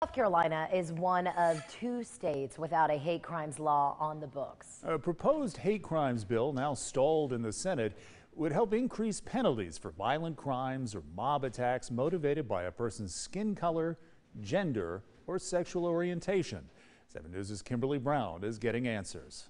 South Carolina is one of 2 states without a hate crimes law on the books. A proposed hate crimes bill, now stalled in the Senate, would help increase penalties for violent crimes or mob attacks motivated by a person's skin color, gender, or sexual orientation. 7 News' Kimberly Brown is getting answers.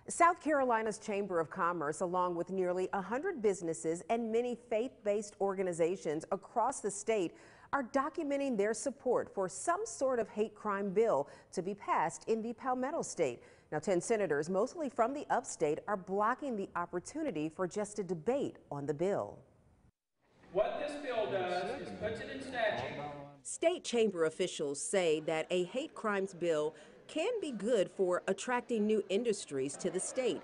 South Carolina's Chamber of Commerce, along with nearly 100 businesses and many faith-based organizations across the state, are documenting their support for some sort of hate crime bill to be passed in the Palmetto State. Now, 10 senators, mostly from the upstate, are blocking the opportunity for just a debate on the bill. What this bill does is puts it in statute. State chamber officials say that a hate crimes bill can be good for attracting new industries to the state,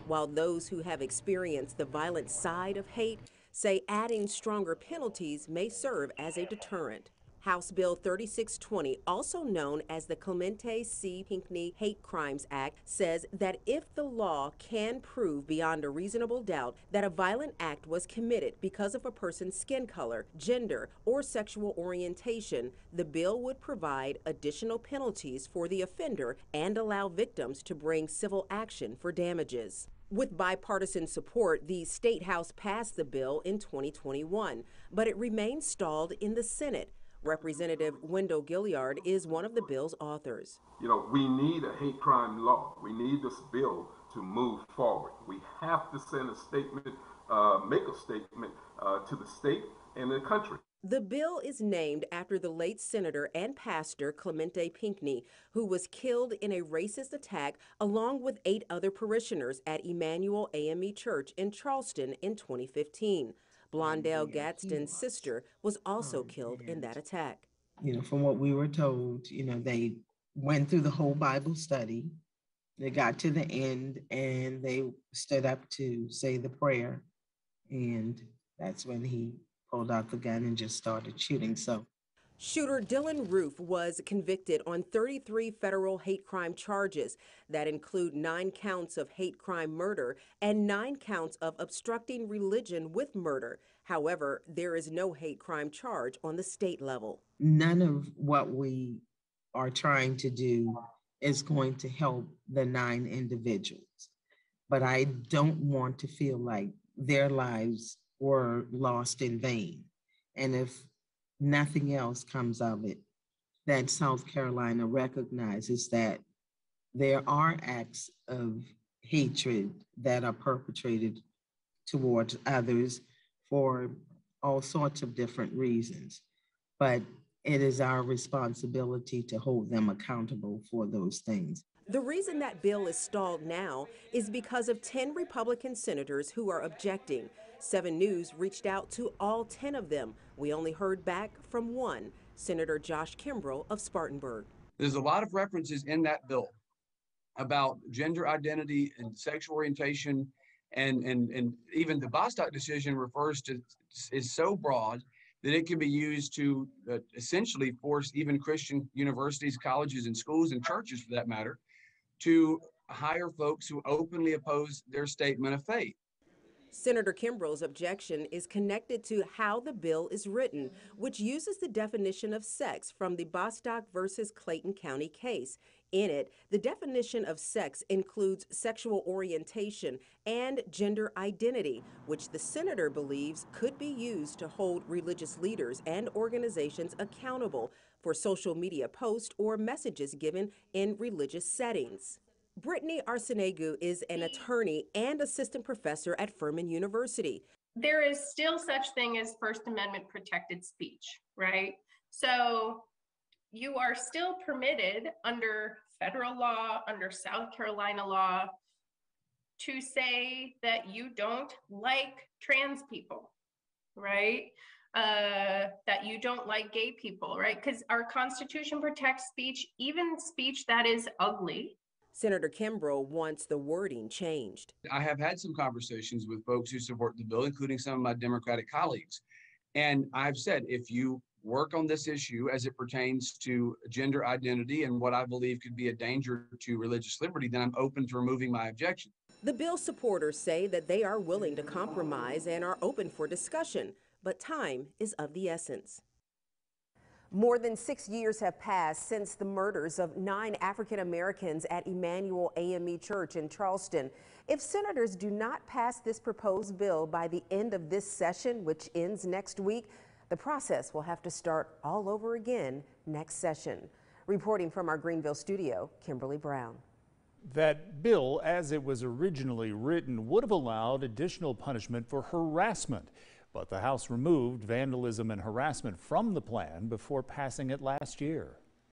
while those who have experienced the violent side of hate say adding stronger penalties may serve as a deterrent. House Bill 3620, also known as the Clemente C. Pinckney Hate Crimes Act, says that if the law can prove beyond a reasonable doubt that a violent act was committed because of a person's skin color, gender, or sexual orientation, the bill would provide additional penalties for the offender and allow victims to bring civil action for damages. With bipartisan support, the State House passed the bill in 2021, but it remains stalled in the Senate. Representative Wendell Gilliard is one of the bill's authors. You know, we need a hate crime law. We need this bill to move forward. We have to send a statement, make a statement to the state and the country. The bill is named after the late senator and pastor Clemente Pinckney, who was killed in a racist attack along with 8 other parishioners at Emmanuel AME Church in Charleston in 2015. Blondell Gadsden's sister was also killed in that attack. You know, from what we were told, you know, they went through the whole Bible study. They got to the end and they stood up to say the prayer. And that's when he pulled out the gun and just started shooting. So shooter Dylan Roof was convicted on 33 federal hate crime charges that include 9 counts of hate crime murder and 9 counts of obstructing religion with murder. However, there is no hate crime charge on the state level. None of what we are trying to do is going to help the 9 individuals. But I don't want to feel like their lives were lost in vain. And if nothing else comes of it, that South Carolina recognizes that there are acts of hatred that are perpetrated towards others for all sorts of different reasons. But it is our responsibility to hold them accountable for those things. The reason that bill is stalled now is because of 10 Republican senators who are objecting. 7 News reached out to all 10 of them. We only heard back from one, Senator Josh Kimbrell of Spartanburg. There's a lot of references in that bill about gender identity and sexual orientation, and even the Bostock decision is so broad that it can be used to essentially force even Christian universities, colleges, and schools, and churches for that matter, to hire folks who openly oppose their statement of faith. Senator Kimbrell's objection is connected to how the bill is written, which uses the definition of sex from the Bostock versus Clayton County case. In it, the definition of sex includes sexual orientation and gender identity, which the senator believes could be used to hold religious leaders and organizations accountable for social media posts or messages given in religious settings. Brittany Arsenegu is an attorney and assistant professor at Furman University. There is still such thing as First Amendment protected speech, right? So you are still permitted under federal law, under South Carolina law, to say that you don't like trans people, right? That you don't like gay people, right? Because our Constitution protects speech, even speech that is ugly. Senator Kimbrell wants the wording changed. I have had some conversations with folks who support the bill, including some of my Democratic colleagues. And I've said, if you work on this issue as it pertains to gender identity and what I believe could be a danger to religious liberty, then I'm open to removing my objection. The bill supporters say that they are willing to compromise and are open for discussion, but time is of the essence. More than 6 years have passed since the murders of 9 African Americans at Emmanuel AME Church in Charleston. If senators do not pass this proposed bill by the end of this session, which ends next week, the process will have to start all over again next session. Reporting from our Greenville studio, Kimberly Brown. That bill, as it was originally written, would have allowed additional punishment for harassment. But the House removed vandalism and harassment from the plan before passing it last year.